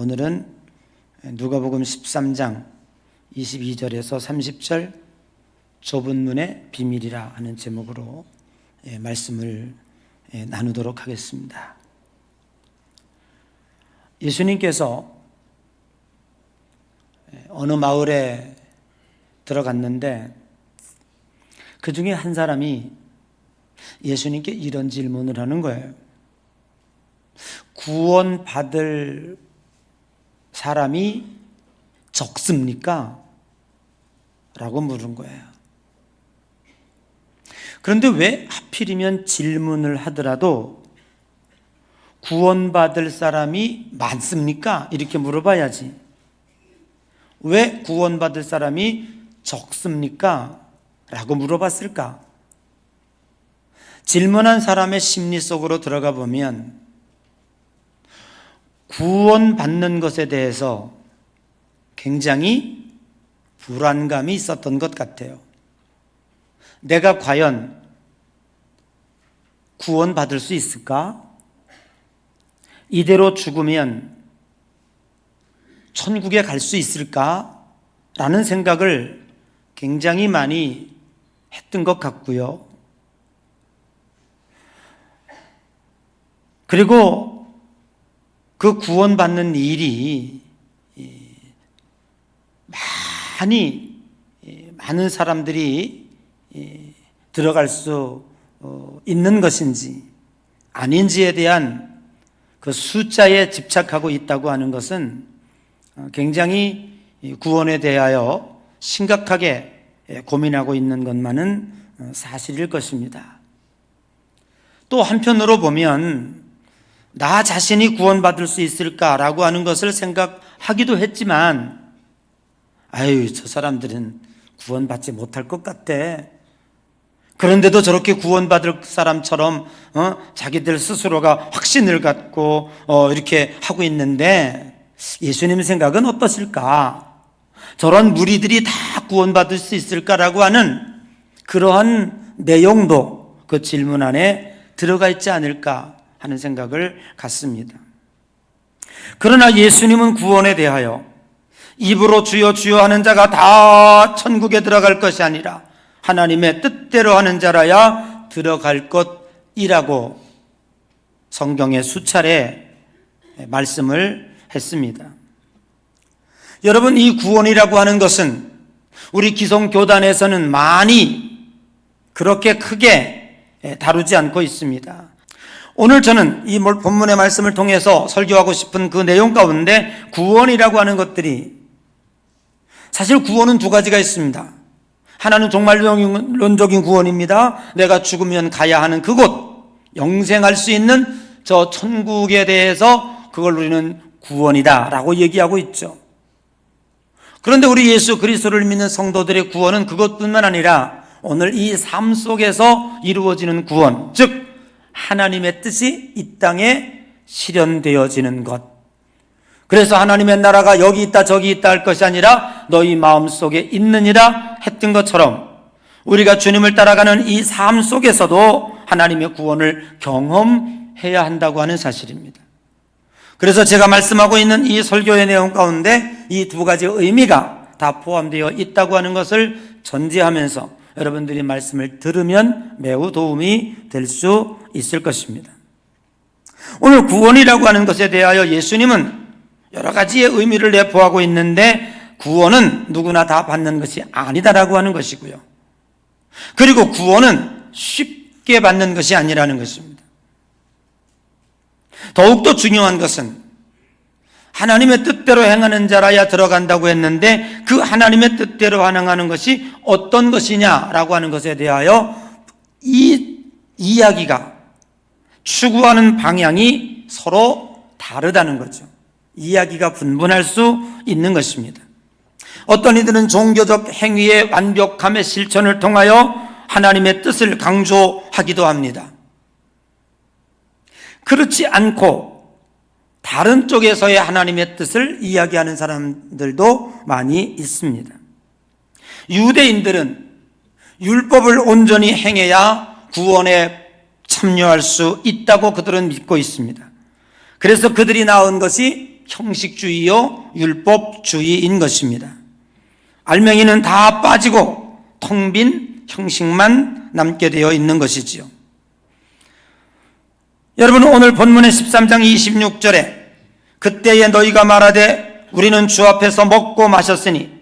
오늘은 누가복음 13장 22절에서 30절 좁은 문의 비밀이라 하는 제목으로 말씀을 나누도록 하겠습니다. 예수님께서 어느 마을에 들어갔는데 그 중에 한 사람이 예수님께 이런 질문을 하는 거예요. 구원받을 사람이 적습니까? 라고 물은 거예요. 그런데 왜 하필이면 질문을 하더라도 구원받을 사람이 많습니까? 이렇게 물어봐야지. 왜 구원받을 사람이 적습니까? 라고 물어봤을까? 질문한 사람의 심리 속으로 들어가 보면 구원받는 것에 대해서 굉장히 불안감이 있었던 것 같아요. 내가 과연 구원받을 수 있을까? 이대로 죽으면 천국에 갈 수 있을까? 라는 생각을 굉장히 많이 했던 것 같고요. 그리고 그 구원받는 일이 많은 사람들이 들어갈 수 있는 것인지 아닌지에 대한 그 숫자에 집착하고 있다고 하는 것은 굉장히 구원에 대하여 심각하게 고민하고 있는 것만은 사실일 것입니다. 또 한편으로 보면 나 자신이 구원받을 수 있을까라고 하는 것을 생각하기도 했지만 저 사람들은 구원받지 못할 것 같아. 그런데도 저렇게 구원받을 사람처럼 자기들 스스로가 확신을 갖고 이렇게 하고 있는데 예수님 생각은 어떠실까? 저런 무리들이 다 구원받을 수 있을까라고 하는 그러한 내용도 그 질문 안에 들어가 있지 않을까 하는 생각을 갖습니다. 그러나 예수님은 구원에 대하여 입으로 주여 주여 하는 자가 다 천국에 들어갈 것이 아니라 하나님의 뜻대로 하는 자라야 들어갈 것이라고 성경에 수차례 말씀을 했습니다. 여러분, 이 구원이라고 하는 것은 우리 기성교단에서는 많이 그렇게 크게 다루지 않고 있습니다. 오늘 저는 이 본문의 말씀을 통해서 설교하고 싶은 그 내용 가운데 구원이라고 하는 것들이 사실 구원은 두 가지가 있습니다. 하나는 정말 영론적인 구원입니다. 내가 죽으면 가야 하는 그곳, 영생할 수 있는 저 천국에 대해서 그걸 우리는 구원이다 라고 얘기하고 있죠. 그런데 우리 예수 그리스도를 믿는 성도들의 구원은 그것뿐만 아니라 오늘 이 삶 속에서 이루어지는 구원, 즉 하나님의 뜻이 이 땅에 실현되어지는 것. 그래서 하나님의 나라가 여기 있다 저기 있다 할 것이 아니라 너희 마음속에 있느니라 했던 것처럼 우리가 주님을 따라가는 이 삶 속에서도 하나님의 구원을 경험해야 한다고 하는 사실입니다. 그래서 제가 말씀하고 있는 이 설교의 내용 가운데 이 두 가지 의미가 다 포함되어 있다고 하는 것을 전제하면서 여러분들이 말씀을 들으면 매우 도움이 될 수 있을 것입니다. 오늘 구원이라고 하는 것에 대하여 예수님은 여러 가지의 의미를 내포하고 있는데 구원은 누구나 다 받는 것이 아니다라고 하는 것이고요. 그리고 구원은 쉽게 받는 것이 아니라는 것입니다. 더욱더 중요한 것은 하나님의 뜻대로 행하는 자라야 들어간다고 했는데 그 하나님의 뜻대로 행하는 것이 어떤 것이냐라고 하는 것에 대하여 이 이야기가 추구하는 방향이 서로 다르다는 거죠. 이야기가 분분할 수 있는 것입니다. 어떤 이들은 종교적 행위의 완벽함의 실천을 통하여 하나님의 뜻을 강조하기도 합니다. 그렇지 않고 다른 쪽에서의 하나님의 뜻을 이야기하는 사람들도 많이 있습니다. 유대인들은 율법을 온전히 행해야 구원에 참여할 수 있다고 그들은 믿고 있습니다. 그래서 그들이 낳은 것이 형식주의요 율법주의인 것입니다. 알맹이는 다 빠지고 텅 빈 형식만 남게 되어 있는 것이지요. 여러분, 오늘 본문의 13장 26절에 그때에 너희가 말하되 우리는 주 앞에서 먹고 마셨으니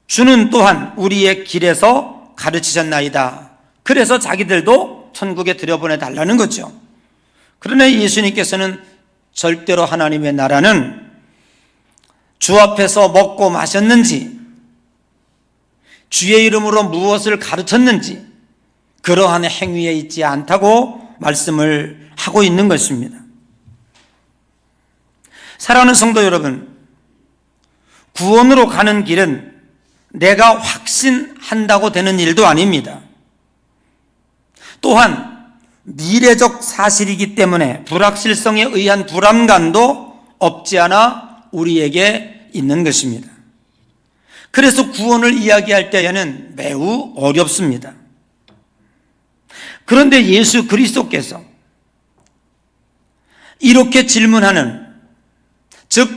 주는 또한 우리의 길에서 가르치셨나이다. 그래서 자기들도 천국에 들여보내달라는 거죠. 그러나 예수님께서는 절대로 하나님의 나라는 주 앞에서 먹고 마셨는지, 주의 이름으로 무엇을 가르쳤는지 그러한 행위에 있지 않다고 말씀을 하고 있는 것입니다. 사랑하는 성도 여러분, 구원으로 가는 길은 내가 확신한다고 되는 일도 아닙니다. 또한 미래적 사실이기 때문에 불확실성에 의한 불안감도 없지 않아 우리에게 있는 것입니다. 그래서 구원을 이야기할 때에는 매우 어렵습니다. 그런데 예수 그리스도께서 이렇게 질문하는, 즉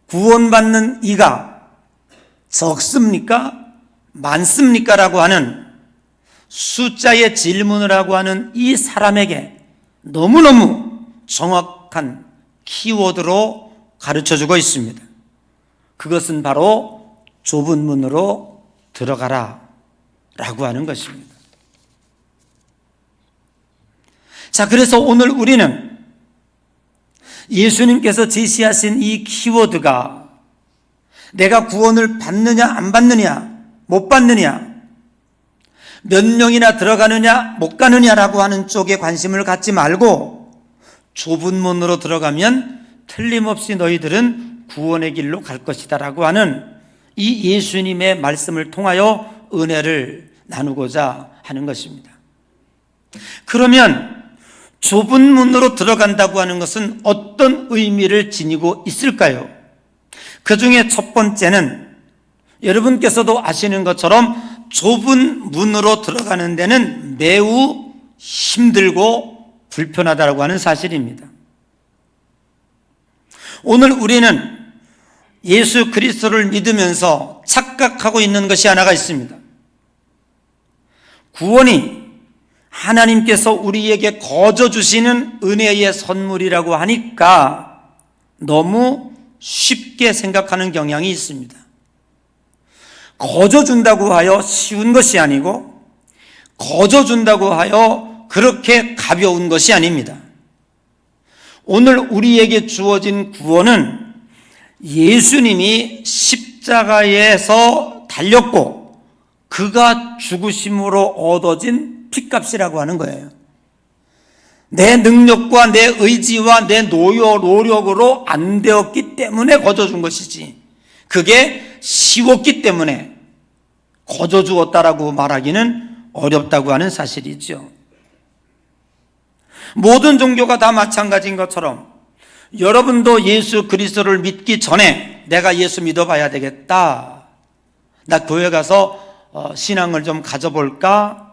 구원받는 이가 적습니까? 많습니까? 라고 하는 숫자의 질문을 하고 하는 이 사람에게 너무너무 정확한 키워드로 가르쳐주고 있습니다. 그것은 바로 좁은 문으로 들어가라 라고 하는 것입니다. 자, 그래서 오늘 우리는 예수님께서 제시하신 이 키워드가 내가 구원을 받느냐 안 받느냐, 못 받느냐, 몇 명이나 들어가느냐 못 가느냐라고 하는 쪽에 관심을 갖지 말고 좁은 문으로 들어가면 틀림없이 너희들은 구원의 길로 갈 것이다 라고 하는 이 예수님의 말씀을 통하여 은혜를 나누고자 하는 것입니다. 그러면 좁은 문으로 들어간다고 하는 것은 어떤 의미를 지니고 있을까요? 그 중에 첫 번째는 여러분께서도 아시는 것처럼 좁은 문으로 들어가는 데는 매우 힘들고 불편하다고 하는 사실입니다. 오늘 우리는 예수 그리스도를 믿으면서 착각하고 있는 것이 하나가 있습니다. 구원이 하나님께서 우리에게 거저 주시는 은혜의 선물이라고 하니까 너무 쉽게 생각하는 경향이 있습니다. 거저 준다고 하여 쉬운 것이 아니고 거저 준다고 하여 그렇게 가벼운 것이 아닙니다. 오늘 우리에게 주어진 구원은 예수님이 십자가에서 달렸고 그가 죽으심으로 얻어진 핏값이라고 하는 거예요. 내 능력과 내 의지와 내 노력으로 안 되었기 때문에 거저 준 것이지, 그게 쉬웠기 때문에 거저 주었다라고 말하기는 어렵다고 하는 사실이죠. 모든 종교가 다 마찬가지인 것처럼 여러분도 예수 그리스도를 믿기 전에 내가 예수 믿어봐야 되겠다, 나 교회 가서 신앙을 좀 가져볼까,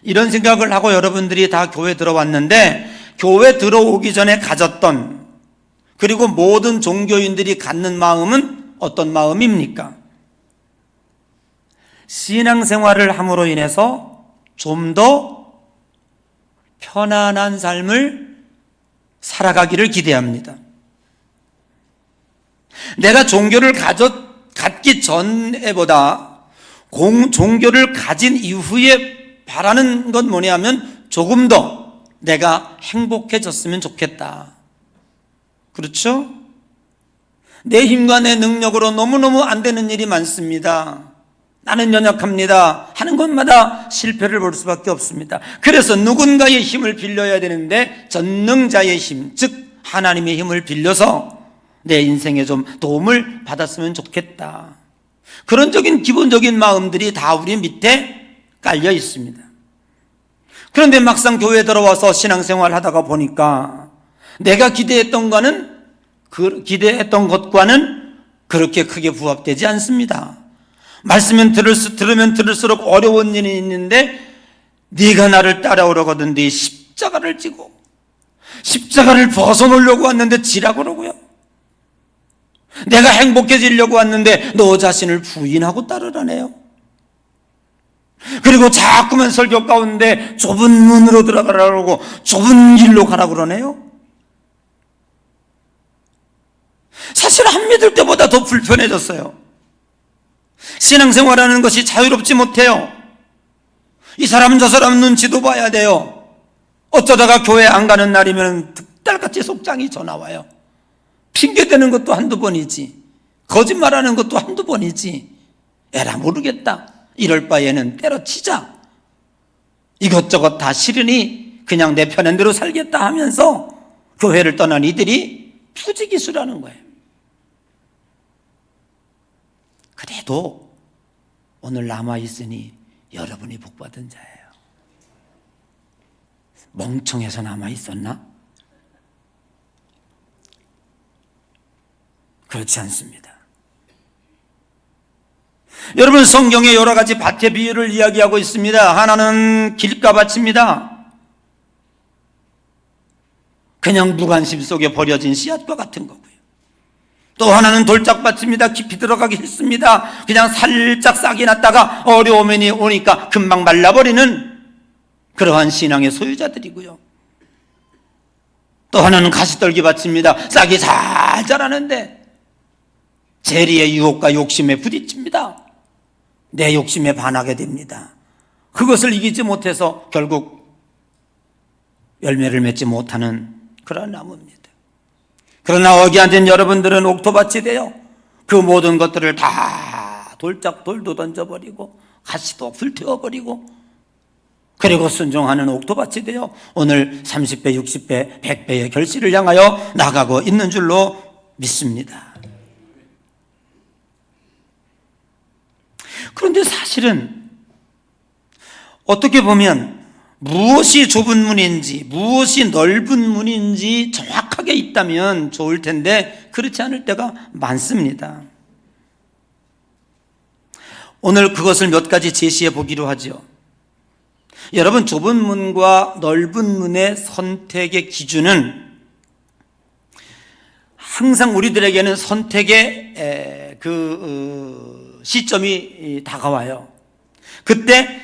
이런 생각을 하고 여러분들이 다 교회 들어왔는데, 교회 들어오기 전에 가졌던, 그리고 모든 종교인들이 갖는 마음은 어떤 마음입니까? 신앙생활을 함으로 인해서 좀 더 편안한 삶을 살아가기를 기대합니다. 내가 종교를 갖기 전에보다 종교를 가진 이후에 바라는 건 뭐냐면 조금 더 내가 행복해졌으면 좋겠다. 그렇죠? 내 힘과 내 능력으로 너무너무 안 되는 일이 많습니다. 나는 연약합니다 하는 것마다 실패를 볼 수밖에 없습니다. 그래서 누군가의 힘을 빌려야 되는데 전능자의 힘, 즉 하나님의 힘을 빌려서 내 인생에 좀 도움을 받았으면 좋겠다. 그런 기본적인 마음들이 다 우리 밑에 깔려 있습니다. 그런데 막상 교회에 들어와서 신앙생활 하다가 보니까 내가 기대했던 것과는 그렇게 크게 부합되지 않습니다. 말씀은 들으면 들을수록 어려운 일이 있는데, 네가 나를 따라오려거든 네 십자가를 지고 십자가를 벗어놓으려고 왔는데 지라고 그러고요. 내가 행복해지려고 왔는데 너 자신을 부인하고 따르라네요. 그리고 자꾸만 설교 가운데 좁은 문으로 들어가라고 좁은 길로 가라 그러네요. 사실 안 믿을 때보다 더 불편해졌어요. 신앙생활하는 것이 자유롭지 못해요. 이 사람 저 사람 눈치도 봐야 돼요. 어쩌다가 교회 안 가는 날이면 득달같이 속장이 전화 와요. 핑계대는 것도 한두 번이지, 거짓말하는 것도 한두 번이지, 에라 모르겠다 이럴 바에는 때려치자, 이것저것 다 싫으니 그냥 내 편한 대로 살겠다 하면서 교회를 떠난 이들이 부지기수라는 거예요. 그래도 오늘 남아있으니 여러분이 복받은 자예요. 멍청해서 남아있었나? 그렇지 않습니다. 여러분, 성경에 여러 가지 밭의 비유를 이야기하고 있습니다. 하나는 길가밭입니다. 그냥 무관심 속에 버려진 씨앗과 같은 거고요. 또 하나는 돌짝밭입니다. 깊이 들어가기 싫습니다. 그냥 살짝 싹이 났다가 어려움이 오니까 금방 말라버리는 그러한 신앙의 소유자들이고요. 또 하나는 가시떨기밭입니다. 싹이 잘 자라는데 재리의 유혹과 욕심에 부딪힙니다. 내 욕심에 반하게 됩니다. 그것을 이기지 못해서 결국 열매를 맺지 못하는 그런 나무입니다. 그러나 어기한된 여러분들은 옥토밭이 되어 그 모든 것들을 다 돌도 던져버리고 가시도 불태워버리고 그리고 순종하는 옥토밭이 되어 오늘 30배, 60배, 100배의 결실을 향하여 나가고 있는 줄로 믿습니다. 그런데 사실은 어떻게 보면 무엇이 좁은 문인지 무엇이 넓은 문인지 정확하게 있다면 좋을 텐데 그렇지 않을 때가 많습니다. 오늘 그것을 몇 가지 제시해 보기로 하죠. 여러분, 좁은 문과 넓은 문의 선택의 기준은 항상 우리들에게는 선택의 시점이 다가와요. 그때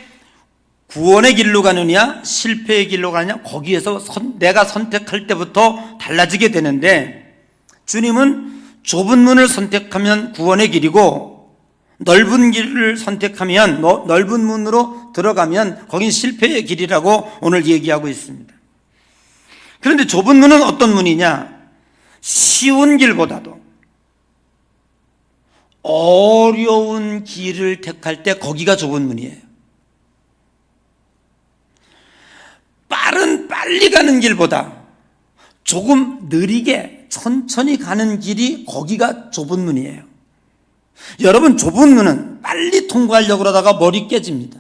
구원의 길로 가느냐 실패의 길로 가느냐 거기에서 내가 선택할 때부터 달라지게 되는데, 주님은 좁은 문을 선택하면 구원의 길이고 넓은 길을 선택하면 넓은 문으로 들어가면 거긴 실패의 길이라고 오늘 얘기하고 있습니다. 그런데 좁은 문은 어떤 문이냐? 쉬운 길보다도 어려운 길을 택할 때 거기가 좁은 문이에요. 빨리 가는 길보다 조금 느리게 천천히 가는 길이 거기가 좁은 문이에요. 여러분, 좁은 문은 빨리 통과하려고 그러다가 머리 깨집니다.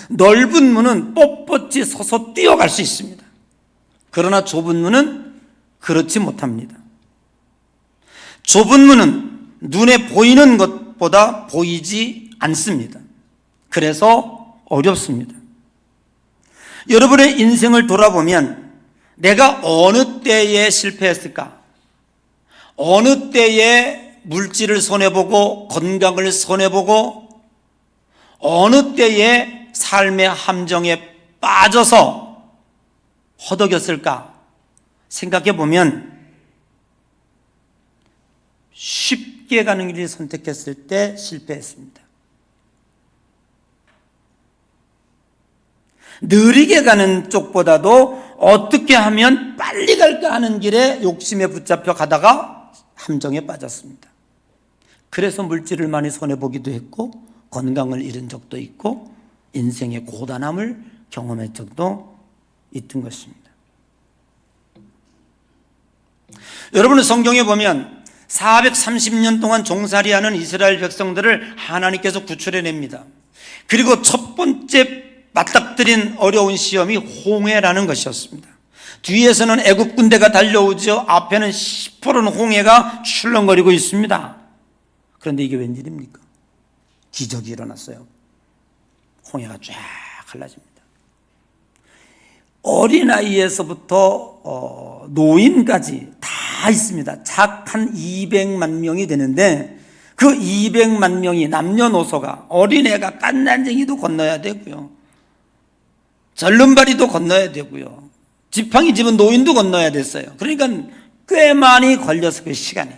넓은 문은 뻣뻣이 서서 뛰어갈 수 있습니다. 그러나 좁은 문은 그렇지 못합니다. 좁은 문은 눈에 보이는 것보다 보이지 않습니다. 그래서 어렵습니다. 여러분의 인생을 돌아보면 내가 어느 때에 실패했을까? 어느 때에 물질을 손해보고 건강을 손해보고 어느 때에 삶의 함정에 빠져서 허덕였을까? 생각해 보면 쉽게 가는 길을 선택했을 때 실패했습니다. 느리게 가는 쪽보다도 어떻게 하면 빨리 갈까 하는 길에 욕심에 붙잡혀 가다가 함정에 빠졌습니다. 그래서 물질을 많이 손해보기도 했고 건강을 잃은 적도 있고 인생의 고단함을 경험한 적도 있던 것입니다. 여러분은 성경에 보면 430년 동안 종살이하는 이스라엘 백성들을 하나님께서 구출해냅니다. 그리고 첫 번째 맞닥뜨린 어려운 시험이 홍해라는 것이었습니다. 뒤에서는 애굽 군대가 달려오죠. 앞에는 시퍼런 홍해가 출렁거리고 있습니다. 그런데 이게 웬일입니까? 기적이 일어났어요. 홍해가 쫙 갈라집니다. 어린아이에서부터 노인까지 다 다 있습니다. 작 한 200만 명이 되는데 그 200만 명이 남녀노소가, 어린애가, 깐난쟁이도 건너야 되고요, 절름발이도 건너야 되고요, 지팡이 집은 노인도 건너야 됐어요. 그러니까 꽤 많이 걸려서 그 시간이,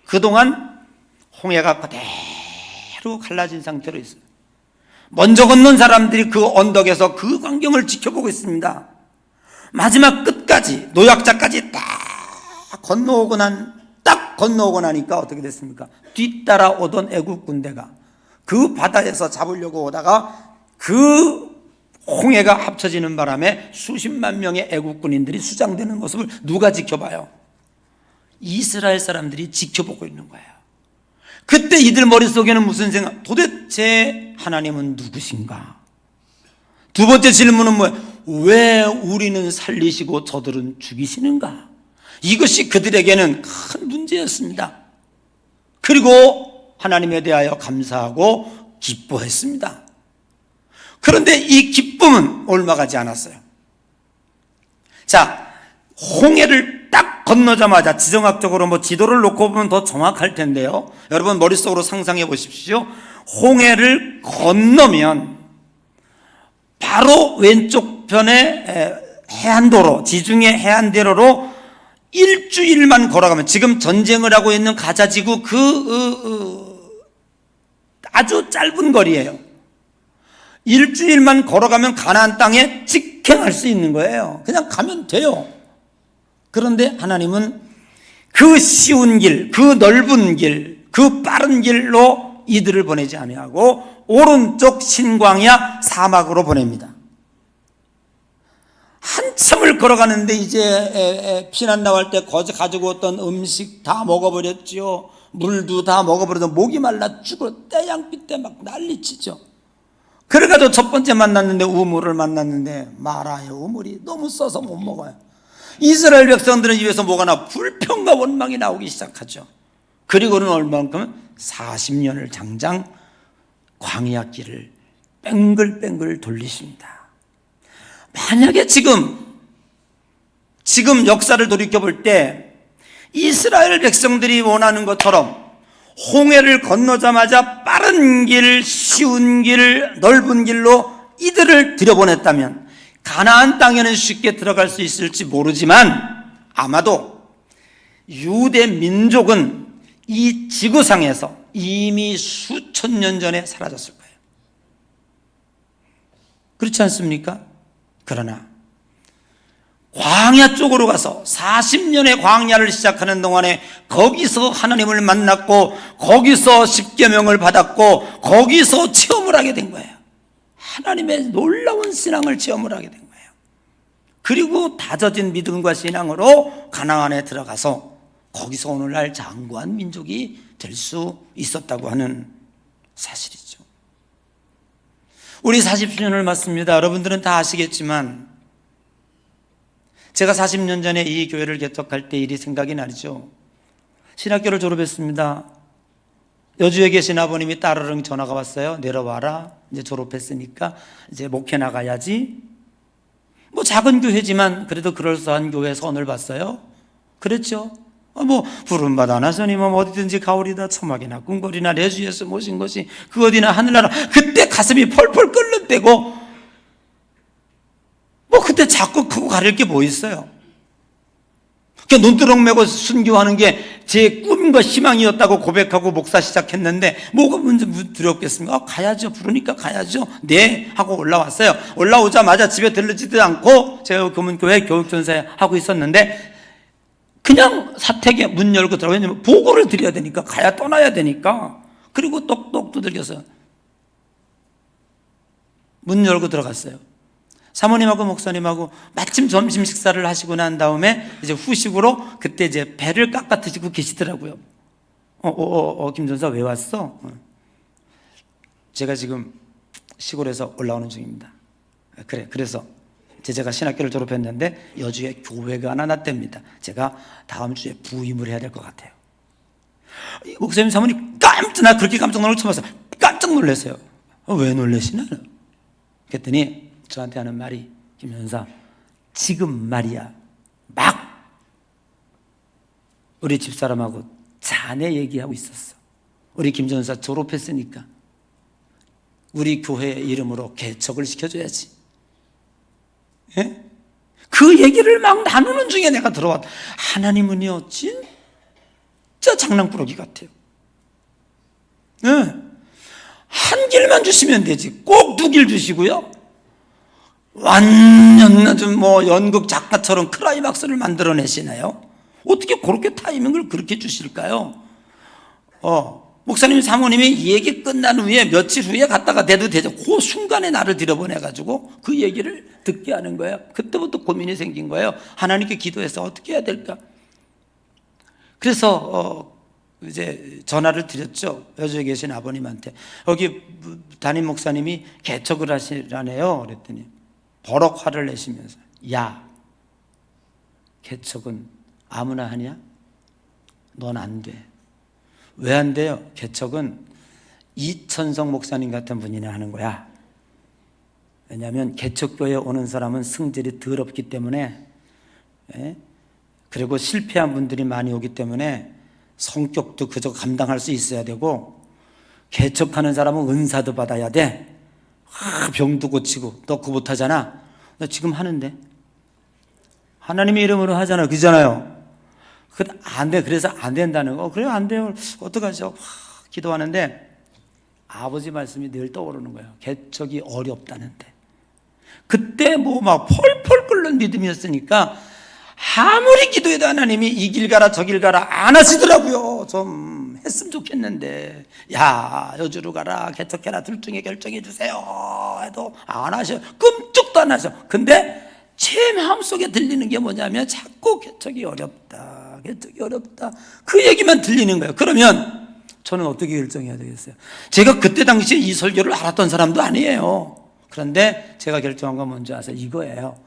그동안 홍해가 그대로 갈라진 상태로 있어요. 먼저 건넌 사람들이 그 언덕에서 그 광경을 지켜보고 있습니다. 마지막 끝까지, 노약자까지 딱 건너오고 나니까 어떻게 됐습니까? 뒤따라 오던 애국 군대가 그 바다에서 잡으려고 오다가 그 홍해가 합쳐지는 바람에 수십만 명의 애국 군인들이 수장되는 모습을 누가 지켜봐요? 이스라엘 사람들이 지켜보고 있는 거예요. 그때 이들 머릿속에는 무슨 생각? 도대체 하나님은 누구신가? 두 번째 질문은 뭐예요? 왜 우리는 살리시고 저들은 죽이시는가? 이것이 그들에게는 큰 문제였습니다. 그리고 하나님에 대하여 감사하고 기뻐했습니다. 그런데 이 기쁨은 옮아가지 않았어요. 자, 홍해를 딱 건너자마자, 지정학적으로 지도를 놓고 보면 더 정확할 텐데요, 여러분 머릿속으로 상상해 보십시오. 홍해를 건너면 바로 왼쪽 편에 해안도로, 지중해 해안대로로 일주일만 걸어가면, 지금 전쟁을 하고 있는 가자지구 아주 짧은 거리예요. 일주일만 걸어가면 가나안 땅에 직행할 수 있는 거예요. 그냥 가면 돼요. 그런데 하나님은 그 쉬운 길, 그 넓은 길, 그 빠른 길로 이들을 보내지 아니하고 오른쪽 신광야 사막으로 보냅니다. 한참을 걸어가는데 이제 피난 나갈 때 가지고 왔던 음식 다 먹어버렸죠. 물도 다 먹어버려서 목이 말라 죽어 떼양빛 때 막 난리치죠. 그래가지고 첫 번째 만났는데 우물을 만났는데 말아요. 우물이 너무 써서 못 먹어요. 이스라엘 백성들은 입에서 뭐가 나? 불평과 원망이 나오기 시작하죠. 그리고는 얼마만큼? 40년을 장장 광야길을 뺑글뺑글 돌리십니다. 만약에 지금 역사를 돌이켜볼 때 이스라엘 백성들이 원하는 것처럼 홍해를 건너자마자 빠른 길, 쉬운 길, 넓은 길로 이들을 들여보냈다면 가나안 땅에는 쉽게 들어갈 수 있을지 모르지만 아마도 유대 민족은 이 지구상에서 이미 수천 년 전에 사라졌을 거예요. 그렇지 않습니까? 그러나 광야 쪽으로 가서 40년의 광야를 시작하는 동안에 거기서 하나님을 만났고 거기서 십계명을 받았고 거기서 체험을 하게 된 거예요. 하나님의 놀라운 신앙을 체험을 하게 된 거예요. 그리고 다져진 믿음과 신앙으로 가나안에 들어가서 거기서 오늘날 장구한 민족이 될 수 있었다고 하는 사실이죠. 우리 40주년을 맞습니다. 여러분들은 다 아시겠지만 제가 40년 전에 이 교회를 개척할 때 일이 생각이 나죠. 신학교를 졸업했습니다. 여주에 계신 아버님이 따르릉 전화가 왔어요. 내려와라. 이제 졸업했으니까 이제 목회 나가야지. 작은 교회지만 그래도 그럴싸한 교회 선을 봤어요. 그랬죠. 부름받아 나서니 어디든지 가오리다. 초막이나 궁궐이나 내 주에서 모신 것이 그 어디나 하늘나라. 그때 가슴이 펄펄 끓는 때고 그때 자꾸 크고 가릴 게 뭐 있어요? 눈두렁 매고 순교하는 게 제 꿈과 희망이었다고 고백하고 목사 시작했는데 뭐가 문제 두렵겠습니까? 가야죠. 부르니까 가야죠. 네 하고 올라왔어요. 올라오자마자 집에 들르지도 않고 제가 금은교회 교육전사에 하고 있었는데 그냥 사택에 문 열고 들어가요. 왜냐면 보고를 드려야 되니까, 가야 떠나야 되니까. 그리고 똑똑 두들겨서 문 열고 들어갔어요. 사모님하고 목사님하고 마침 점심 식사를 하시고 난 다음에 이제 후식으로 그때 이제 배를 깎아 드시고 계시더라고요. 김 전사 왜 왔어? 제가 지금 시골에서 올라오는 중입니다. 그래서 제가 신학교를 졸업했는데 여주에 교회가 하나 났답니다. 제가 다음 주에 부임을 해야 될 것 같아요. 목사님 사모님 나 그렇게 깜짝 놀라고 처음 봤어요. 깜짝 놀랐어요. 왜 놀라시나? 그랬더니 저한테 하는 말이, 김 전사 지금 말이야 막 우리 집사람하고 자네 얘기하고 있었어. 우리 김전사 졸업했으니까 우리 교회 이름으로 개척을 시켜줘야지. 예? 그 얘기를 막 나누는 중에 내가 들어왔. 하나님은요 진짜 장난꾸러기 같아요. 예? 한 길만 주시면 되지 꼭 두 길 주시고요, 완전 좀 연극 작가처럼 클라이막스를 만들어내시나요? 어떻게 그렇게 타이밍을 그렇게 주실까요? 목사님 사모님이 이 얘기 끝난 후에 며칠 후에 갔다가 대도 되죠. 그 순간에 나를 들여보내가지고 그 얘기를 듣게 하는 거예요. 그때부터 고민이 생긴 거예요. 하나님께 기도해서 어떻게 해야 될까? 그래서 이제 전화를 드렸죠. 여주에 계신 아버님한테. 여기 담임 목사님이 개척을 하시라네요. 그랬더니 버럭 화를 내시면서, 야, 개척은 아무나 하냐? 넌 안 돼. 왜 안 돼요? 개척은 이천성 목사님 같은 분이나 하는 거야. 왜냐하면 개척교회에 오는 사람은 성질이 더럽기 때문에, 그리고 실패한 분들이 많이 오기 때문에 성격도 그저 감당할 수 있어야 되고, 개척하는 사람은 은사도 받아야 돼. 병도 고치고. 너 그거 못하잖아. 나 지금 하는데 하나님의 이름으로 하잖아. 그잖아요. 안 돼. 그래서 안 된다는 거. 그래요, 안 돼요. 어떡하죠? 기도하는데 아버지 말씀이 늘 떠오르는 거예요. 개척이 어렵다는데. 그때 막 펄펄 끓는 믿음이었으니까 아무리 기도해도 하나님이 이 길 가라 저 길 가라 안 하시더라고요. 좀 했으면 좋겠는데, 야, 여주로 가라 개척해라 둘 중에 결정해 주세요 해도 안 하셔. 끔찍도 안 하셔. 근데 제 마음속에 들리는 게 뭐냐면 자꾸 개척이 어렵다, 개척이 어렵다, 그 얘기만 들리는 거예요. 그러면 저는 어떻게 결정해야 되겠어요? 제가 그때 당시에 이 설교를 알았던 사람도 아니에요. 그런데 제가 결정한 건 뭔지 아세요? 이거예요.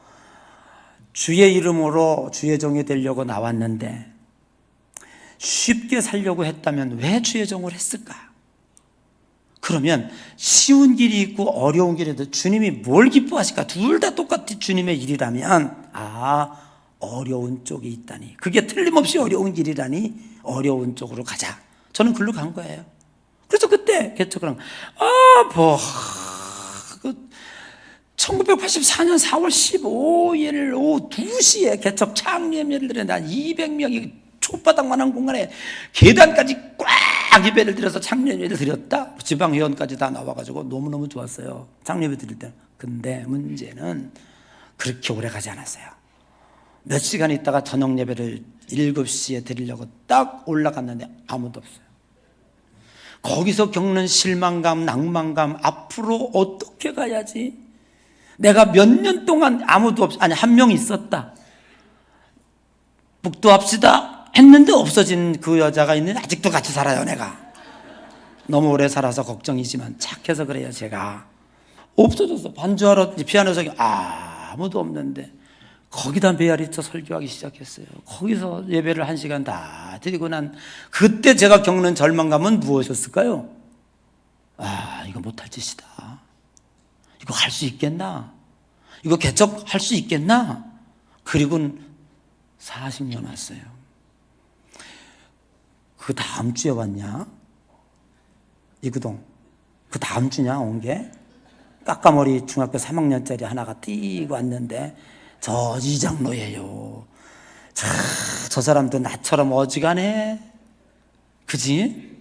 주의 이름으로 주의 종이 되려고 나왔는데 쉽게 살려고 했다면 왜 주의 종을 했을까? 그러면 쉬운 길이 있고 어려운 길에도 주님이 뭘 기뻐하실까? 둘 다 똑같이 주님의 일이라면, 어려운 쪽이 있다니, 그게 틀림없이 어려운 길이라니 어려운 쪽으로 가자. 저는 글로 간 거예요. 그래서 그때 개척을 한 거예요. 1984년 4월 15일 오후 2시에 개척 창립예배를 드렸는데 한 200명이 촛바닥만한 공간에 계단까지 꽉 예배를 드려서 창립예배를 드렸다. 지방회원까지 다 나와가지고 너무너무 좋았어요. 창립예배 드릴 때. 근데 문제는 그렇게 오래 가지 않았어요. 몇 시간 있다가 저녁 예배를 7시에 드리려고 딱 올라갔는데 아무도 없어요. 거기서 겪는 실망감, 낭만감, 앞으로 어떻게 가야지? 내가 몇 년 동안 아무도 한 명 있었다. 묵도합시다 했는데 없어진 그 여자가 있는데 아직도 같이 살아요. 내가 너무 오래 살아서 걱정이지만 착해서 그래요. 제가 없어졌어. 반주하러 피아노석에 아무도 없는데 거기다 메아리쳐 설교하기 시작했어요. 거기서 예배를 1시간 다 드리고 난 그때 제가 겪는 절망감은 무엇이었을까요? 이거 못할 짓이다. 이거 할 수 있겠나? 이거 개척할 수 있겠나? 그리고는 40년 왔어요. 그 다음 주에 왔냐? 이구동. 그 다음 주냐 온 게? 까까머리 중학교 3학년짜리 하나가 띄고 왔는데 저 이장로예요. 저 사람도 나처럼 어지간해. 그지?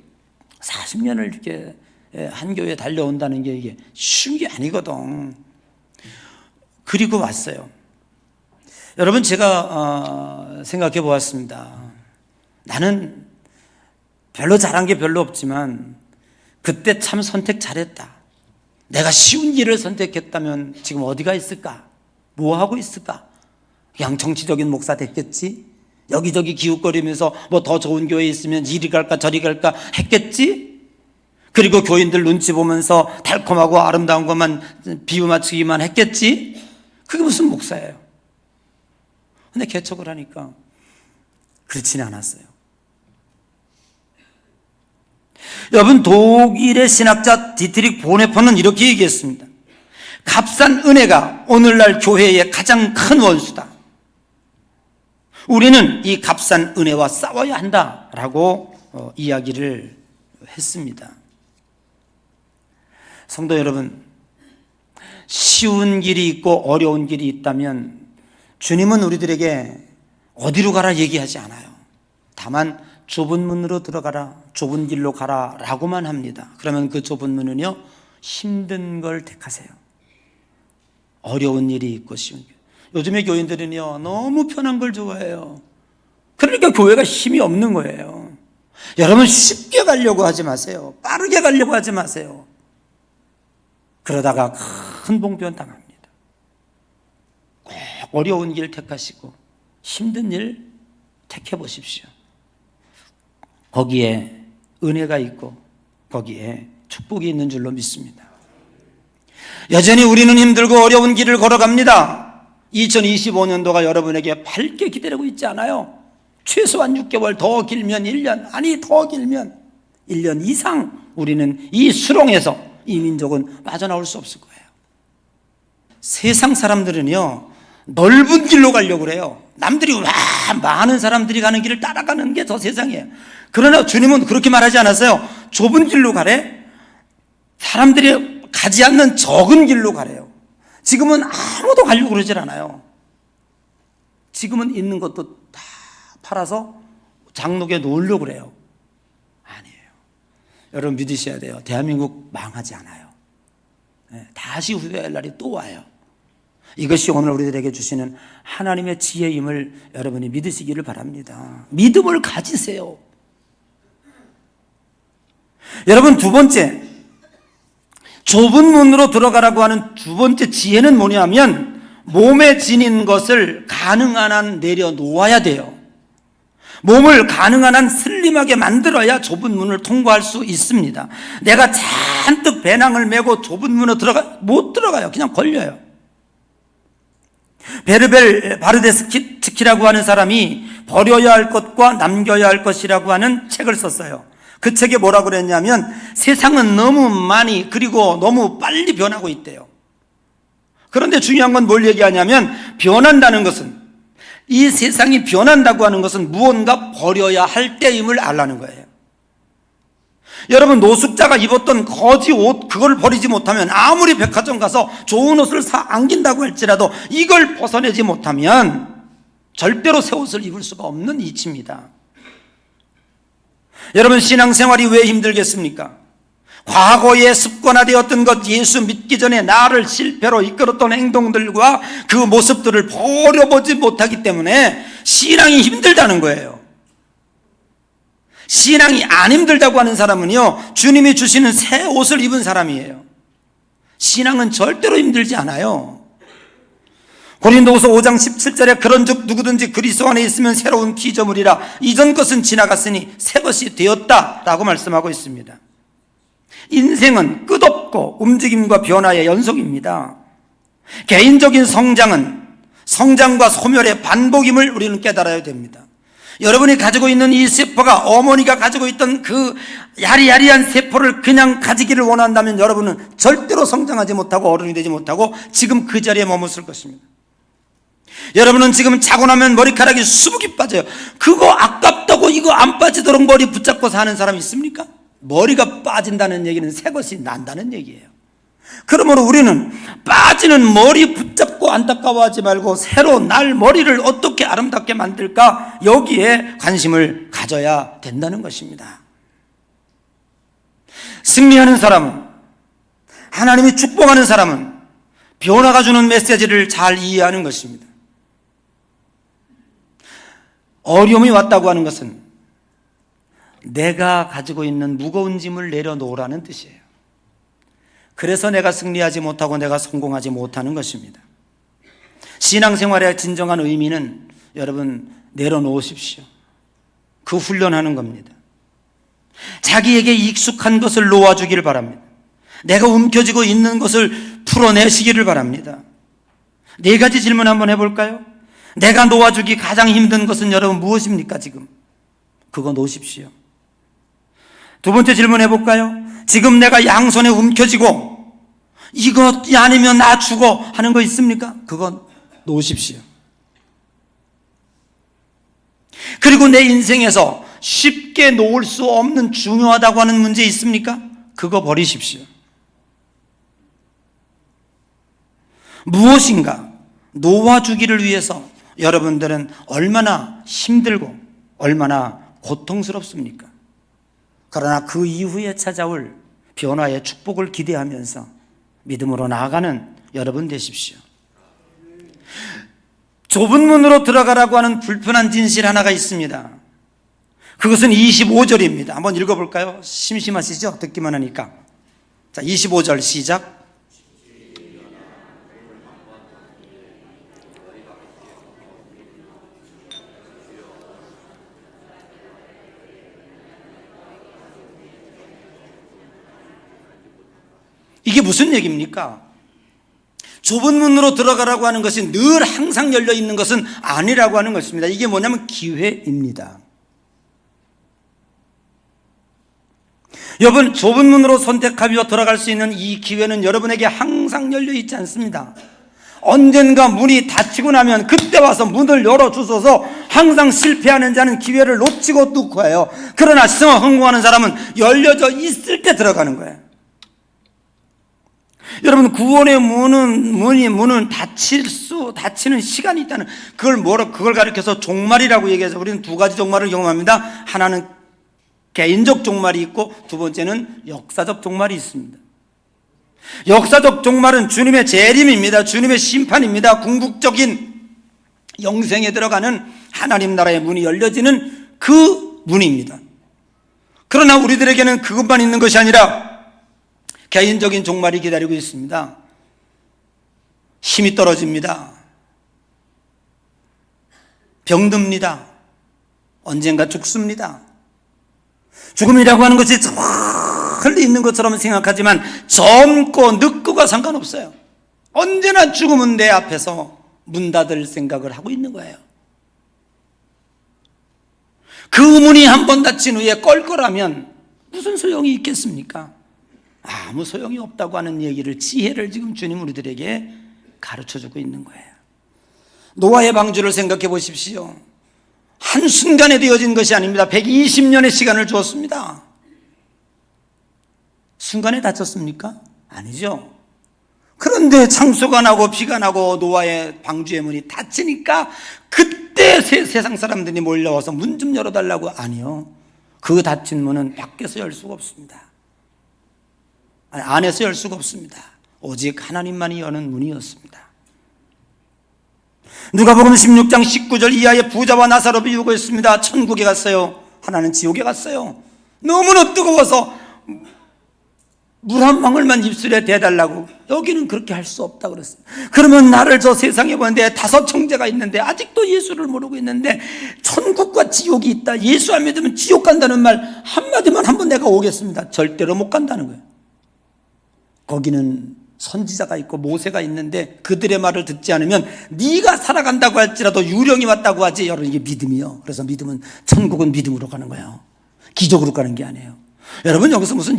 40년을 이렇게 한 교회에 달려온다는 게 이게 쉬운 게 아니거든. 그리고 왔어요. 여러분, 제가 생각해 보았습니다. 나는 별로 잘한 게 별로 없지만 그때 참 선택 잘했다. 내가 쉬운 길을 선택했다면 지금 어디가 있을까? 뭐 하고 있을까? 그냥 정치적인 목사 됐겠지? 여기저기 기웃거리면서 뭐 더 좋은 교회에 있으면 이리 갈까 저리 갈까 했겠지? 그리고 교인들 눈치 보면서 달콤하고 아름다운 것만 비유 맞추기만 했겠지? 그게 무슨 목사예요? 근데 개척을 하니까 그렇지는 않았어요. 여러분, 독일의 신학자 디트릭 보네퍼는 이렇게 얘기했습니다. 값싼 은혜가 오늘날 교회의 가장 큰 원수다. 우리는 이 값싼 은혜와 싸워야 한다라고 이야기를 했습니다. 성도 여러분, 쉬운 길이 있고 어려운 길이 있다면 주님은 우리들에게 어디로 가라 얘기하지 않아요. 다만 좁은 문으로 들어가라, 좁은 길로 가라 라고만 합니다. 그러면 그 좁은 문은요, 힘든 걸 택하세요. 어려운 일이 있고 쉬운 길. 요즘의 교인들은요, 너무 편한 걸 좋아해요. 그러니까 교회가 힘이 없는 거예요. 여러분, 쉽게 가려고 하지 마세요. 빠르게 가려고 하지 마세요. 그러다가 큰 봉변 당합니다. 꼭 어려운 길 택하시고 힘든 일 택해 보십시오. 거기에 은혜가 있고 거기에 축복이 있는 줄로 믿습니다. 여전히 우리는 힘들고 어려운 길을 걸어갑니다. 2025년도가 여러분에게 밝게 기다리고 있지 않아요? 최소한 6개월, 더 길면 1년, 아니 더 길면 1년 이상 우리는 이 수렁에서 이 민족은 빠져나올 수 없을 거예요. 세상 사람들은요, 넓은 길로 가려고 그래요. 남들이 많은 사람들이 가는 길을 따라가는 게 더 세상이에요. 그러나 주님은 그렇게 말하지 않았어요. 좁은 길로 가래? 사람들이 가지 않는 적은 길로 가래요. 지금은 아무도 가려고 그러질 않아요. 지금은 있는 것도 다 팔아서 장록에 놓으려고 그래요. 아니에요. 여러분 믿으셔야 돼요. 대한민국 망하지 않아요. 다시 후회할 날이 또 와요. 이것이 오늘 우리들에게 주시는 하나님의 지혜임을 여러분이 믿으시기를 바랍니다. 믿음을 가지세요. 여러분, 두 번째, 좁은 문으로 들어가라고 하는 두 번째 지혜는 뭐냐면, 몸에 지닌 것을 가능한 한 내려놓아야 돼요. 몸을 가능한 한 슬림하게 만들어야 좁은 문을 통과할 수 있습니다. 내가 잔뜩 배낭을 메고 좁은 문으로 못 들어가요. 그냥 걸려요. 베르벨 바르데스키라고 하는 사람이 버려야 할 것과 남겨야 할 것이라고 하는 책을 썼어요. 그 책에 뭐라고 그랬냐면, 세상은 너무 많이 그리고 너무 빨리 변하고 있대요. 그런데 중요한 건 뭘 얘기하냐면, 변한다는 것은, 이 세상이 변한다고 하는 것은 무언가 버려야 할 때임을 알라는 거예요. 여러분, 노숙자가 입었던 거지 옷, 그걸 버리지 못하면, 아무리 백화점 가서 좋은 옷을 안긴다고 할지라도 이걸 벗어내지 못하면 절대로 새 옷을 입을 수가 없는 이치입니다. 여러분, 신앙생활이 왜 힘들겠습니까? 과거에 습관화되었던 것, 예수 믿기 전에 나를 실패로 이끌었던 행동들과 그 모습들을 버려보지 못하기 때문에 신앙이 힘들다는 거예요. 신앙이 안 힘들다고 하는 사람은요, 주님이 주시는 새 옷을 입은 사람이에요. 신앙은 절대로 힘들지 않아요. 고린도후서 5장 17절에 그런즉 누구든지 그리스도 안에 있으면 새로운 피조물이라 이전 것은 지나갔으니 새 것이 되었다라고 말씀하고 있습니다. 인생은 끝없고 움직임과 변화의 연속입니다. 개인적인 성장은 성장과 소멸의 반복임을 우리는 깨달아야 됩니다. 여러분이 가지고 있는 이 세포가 어머니가 가지고 있던 그 야리야리한 세포를 그냥 가지기를 원한다면 여러분은 절대로 성장하지 못하고 어른이 되지 못하고 지금 그 자리에 머mus을 것입니다. 여러분은 지금 자고 나면 머리카락이 수북이 빠져요. 그거 아깝다고 이거 안 빠지도록 머리 붙잡고 사는 사람 있습니까? 머리가 빠진다는 얘기는 새 것이 난다는 얘기예요. 그러므로 우리는 빠지는 머리 붙잡고 안타까워하지 말고 새로 날 머리를 어떻게 아름답게 만들까, 여기에 관심을 가져야 된다는 것입니다. 승리하는 사람은, 하나님이 축복하는 사람은 변화가 주는 메시지를 잘 이해하는 것입니다. 어려움이 왔다고 하는 것은 내가 가지고 있는 무거운 짐을 내려놓으라는 뜻이에요. 그래서 내가 승리하지 못하고 내가 성공하지 못하는 것입니다. 신앙생활의 진정한 의미는 여러분 내려놓으십시오. 그 훈련하는 겁니다. 자기에게 익숙한 것을 놓아주기를 바랍니다. 내가 움켜쥐고 있는 것을 풀어내시기를 바랍니다. 네 가지 질문 한번 해볼까요? 내가 놓아주기 가장 힘든 것은 여러분 무엇입니까 지금? 그거 놓으십시오. 두 번째 질문 해볼까요? 지금 내가 양손에 움켜쥐고 이거 아니면 나 죽어 하는 거 있습니까? 그건 놓으십시오. 그리고 내 인생에서 쉽게 놓을 수 없는 중요하다고 하는 문제 있습니까? 그거 버리십시오. 무엇인가 놓아주기를 위해서 여러분들은 얼마나 힘들고 얼마나 고통스럽습니까? 그러나 그 이후에 찾아올 변화의 축복을 기대하면서 믿음으로 나아가는 여러분 되십시오. 좁은 문으로 들어가라고 하는 불편한 진실 하나가 있습니다. 그것은 25절입니다. 한번 읽어볼까요? 심심하시죠? 듣기만 하니까. 자, 25절 시작. 이게 무슨 얘기입니까? 좁은 문으로 들어가라고 하는 것이 늘 항상 열려 있는 것은 아니라고 하는 것입니다. 이게 뭐냐면 기회입니다. 여러분, 좁은 문으로 선택하며 들어갈 수 있는 이 기회는 여러분에게 항상 열려 있지 않습니다. 언젠가 문이 닫히고 나면 그때 와서 문을 열어주소서. 항상 실패하는 자는 기회를 놓치고 뚫고 해요. 그러나 성공하는 사람은 열려져 있을 때 들어가는 거예요. 여러분, 구원의 문은 닫히는 시간이 있다는, 그걸 가리켜서 종말이라고 얘기해서 우리는 두 가지 종말을 경험합니다. 하나는 개인적 종말이 있고 두 번째는 역사적 종말이 있습니다. 역사적 종말은 주님의 재림입니다. 주님의 심판입니다. 궁극적인 영생에 들어가는 하나님 나라의 문이 열려지는 그 문입니다. 그러나 우리들에게는 그것만 있는 것이 아니라 개인적인 종말이 기다리고 있습니다. 힘이 떨어집니다. 병듭니다. 언젠가 죽습니다. 죽음이라고 하는 것이 멀리 있는 것처럼 생각하지만 젊고 늙고가 상관없어요. 언제나 죽음은 내 앞에서 문 닫을 생각을 하고 있는 거예요. 그 문이 한번 닫힌 후에 껄껄하면 무슨 소용이 있겠습니까? 아무 소용이 없다고 하는 얘기를, 지혜를 지금 주님 우리들에게 가르쳐주고 있는 거예요. 노아의 방주를 생각해 보십시오. 한순간에 되어진 것이 아닙니다. 120년의 시간을 주었습니다. 순간에 닫혔습니까? 아니죠. 그런데 창수가 나고 비가 나고 노아의 방주의 문이 닫히니까 그때 세상 사람들이 몰려와서 문 좀 열어달라고. 아니요. 그 닫힌 문은 밖에서 열 수가 없습니다. 안에서 열 수가 없습니다. 오직 하나님만이 여는 문이었습니다. 누가복음 16장 19절 이하의 부자와 나사로 비유고 있습니다. 천국에 갔어요. 하나는 지옥에 갔어요. 너무나 뜨거워서 물 한 방울만 입술에 대달라고. 여기는 그렇게 할 수 없다고 그랬어요. 그러면 나를 저 세상에 보는데 5 형제가 있는데 아직도 예수를 모르고 있는데 천국과 지옥이 있다, 예수 안 믿으면 지옥 간다는 말 한마디만 한번 내가 오겠습니다. 절대로 못 간다는 거예요. 거기는 선지자가 있고 모세가 있는데 그들의 말을 듣지 않으면 네가 살아간다고 할지라도 유령이 왔다고 하지. 여러분, 이게 믿음이요. 그래서 믿음은, 천국은 믿음으로 가는 거예요. 기적으로 가는 게 아니에요. 여러분, 여기서 무슨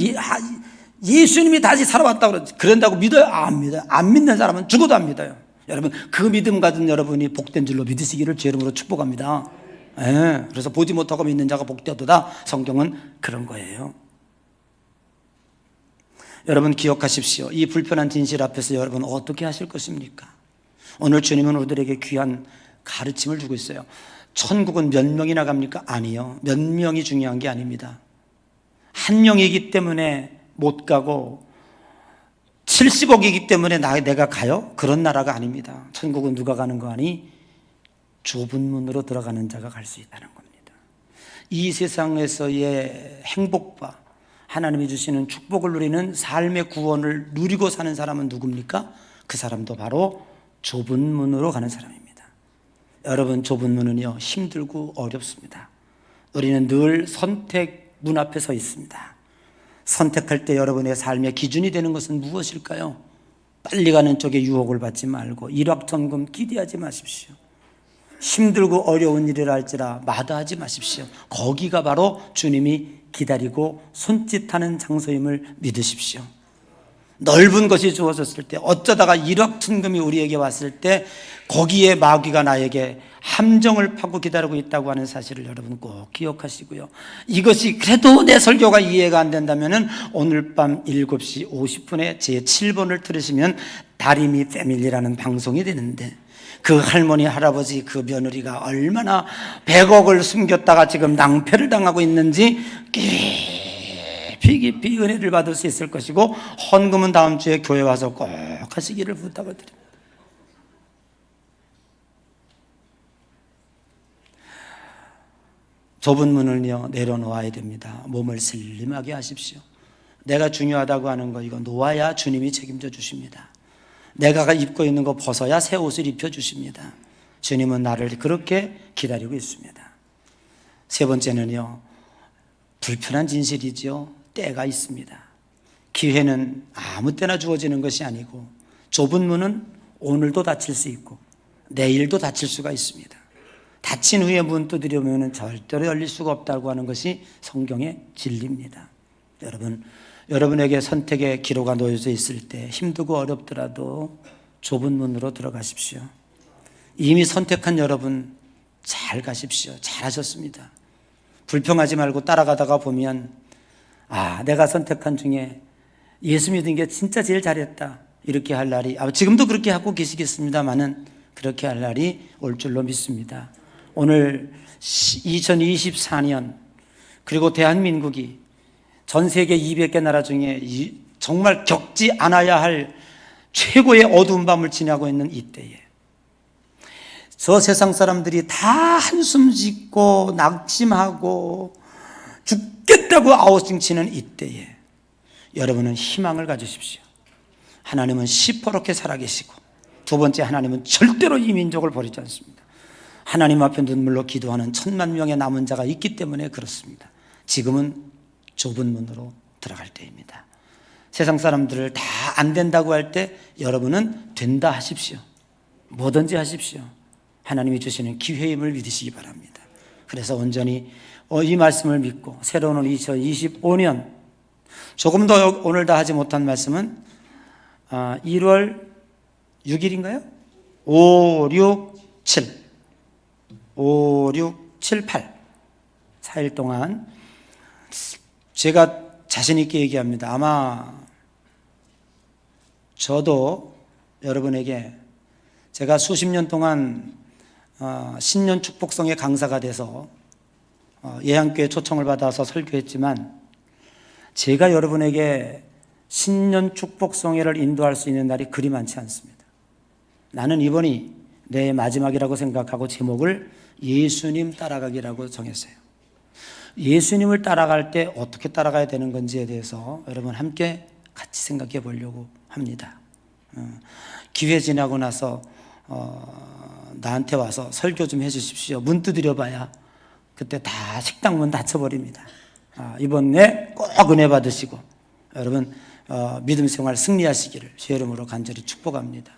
예수님이 다시 살아왔다고 그런다고 믿어요? 안 믿어요. 안 믿는 사람은 죽어도 안 믿어요. 여러분, 그 믿음 가진 여러분이 복된 줄로 믿으시기를 주 이름으로 축복합니다. 그래서 보지 못하고 믿는 자가 복되도다. 성경은 그런 거예요. 여러분, 기억하십시오. 이 불편한 진실 앞에서 여러분 어떻게 하실 것입니까? 오늘 주님은 우리들에게 귀한 가르침을 주고 있어요. 천국은 몇 명이나 갑니까? 아니요. 몇 명이 중요한 게 아닙니다. 한 명이기 때문에 못 가고 70억이기 때문에 내가 가요? 그런 나라가 아닙니다. 천국은 누가 가는 거 아니? 좁은 문으로 들어가는 자가 갈 수 있다는 겁니다. 이 세상에서의 행복과 하나님이 주시는 축복을 누리는 삶의 구원을 누리고 사는 사람은 누굽니까? 그 사람도 바로 좁은 문으로 가는 사람입니다. 여러분, 좁은 문은요, 힘들고 어렵습니다. 우리는 늘 선택 문 앞에 서 있습니다. 선택할 때 여러분의 삶의 기준이 되는 것은 무엇일까요? 빨리 가는 쪽에 유혹을 받지 말고 일확천금 기대하지 마십시오. 힘들고 어려운 일이라 할지라 마다하지 마십시오. 거기가 바로 주님이 기다리고 손짓하는 장소임을 믿으십시오. 넓은 것이 주어졌을 때, 어쩌다가 1억 천금이 우리에게 왔을 때 거기에 마귀가 나에게 함정을 파고 기다리고 있다고 하는 사실을 여러분 꼭 기억하시고요. 이것이 그래도 내 설교가 이해가 안 된다면 오늘 밤 7시 50분에 제 7번을 들으시면 다리미 패밀리라는 방송이 되는데, 그 할머니 할아버지 그 며느리가 얼마나 100억을 숨겼다가 지금 낭패를 당하고 있는지 깊이 은혜를 받을 수 있을 것이고, 헌금은 다음 주에 교회 와서 꼭 하시기를 부탁을 드립니다. 좁은 문을요 내려놓아야 됩니다. 몸을 슬림하게 하십시오. 내가 중요하다고 하는 거, 이거 놓아야 주님이 책임져 주십니다. 내가 입고 있는 거 벗어야 새 옷을 입혀 주십니다. 주님은 나를 그렇게 기다리고 있습니다. 세 번째는요, 불편한 진실이죠. 때가 있습니다. 기회는 아무 때나 주어지는 것이 아니고, 좁은 문은 오늘도 닫힐 수 있고 내일도 닫힐 수가 있습니다. 닫힌 후에 문 두드려보면 절대로 열릴 수가 없다고 하는 것이 성경의 진리입니다. 여러분에게 선택의 기로가 놓여져 있을 때 힘들고 어렵더라도 좁은 문으로 들어가십시오. 이미 선택한 여러분 잘 가십시오. 잘하셨습니다. 불평하지 말고 따라가다가 보면, 내가 선택한 중에 예수 믿은 게 진짜 제일 잘했다, 이렇게 할 날이, 지금도 그렇게 하고 계시겠습니다만은 그렇게 할 날이 올 줄로 믿습니다. 오늘 2024년, 그리고 대한민국이 전 세계 200개 나라 중에 정말 겪지 않아야 할 최고의 어두운 밤을 지나고 있는 이때에, 저 세상 사람들이 다 한숨 짓고 낙심하고 죽겠다고 아우성 치는 이때에 여러분은 희망을 가지십시오. 하나님은 시퍼렇게 살아계시고, 두 번째, 하나님은 절대로 이 민족을 버리지 않습니다. 하나님 앞에 눈물로 기도하는 1000만 명의 남은 자가 있기 때문에 그렇습니다. 지금은 좁은 문으로 들어갈 때입니다. 세상 사람들을 다 안 된다고 할 때 여러분은 된다 하십시오. 뭐든지 하십시오. 하나님이 주시는 기회임을 믿으시기 바랍니다. 그래서 온전히 이 말씀을 믿고 새로운 2025년, 조금 더 오늘 다 하지 못한 말씀은 1월 6일인가요? 5, 6, 7 5, 6, 7, 8 4일 동안 제가 자신 있게 얘기합니다. 아마 저도 여러분에게, 제가 수십 년 동안 신년 축복성의 강사가 돼서 예양교회 초청을 받아서 설교했지만, 제가 여러분에게 신년 축복성회를 인도할 수 있는 날이 그리 많지 않습니다. 나는 이번이 내 마지막이라고 생각하고 제목을 예수님 따라가기라고 정했어요. 예수님을 따라갈 때 어떻게 따라가야 되는 건지에 대해서 여러분 함께 같이 생각해 보려고 합니다. 기회 지나고 나서 나한테 와서 설교 좀 해주십시오. 문 두드려 봐야 그때 다 식당 문 닫혀버립니다. 이번에 꼭 은혜 받으시고 여러분 믿음 생활 승리하시기를 주의 이름으로 간절히 축복합니다.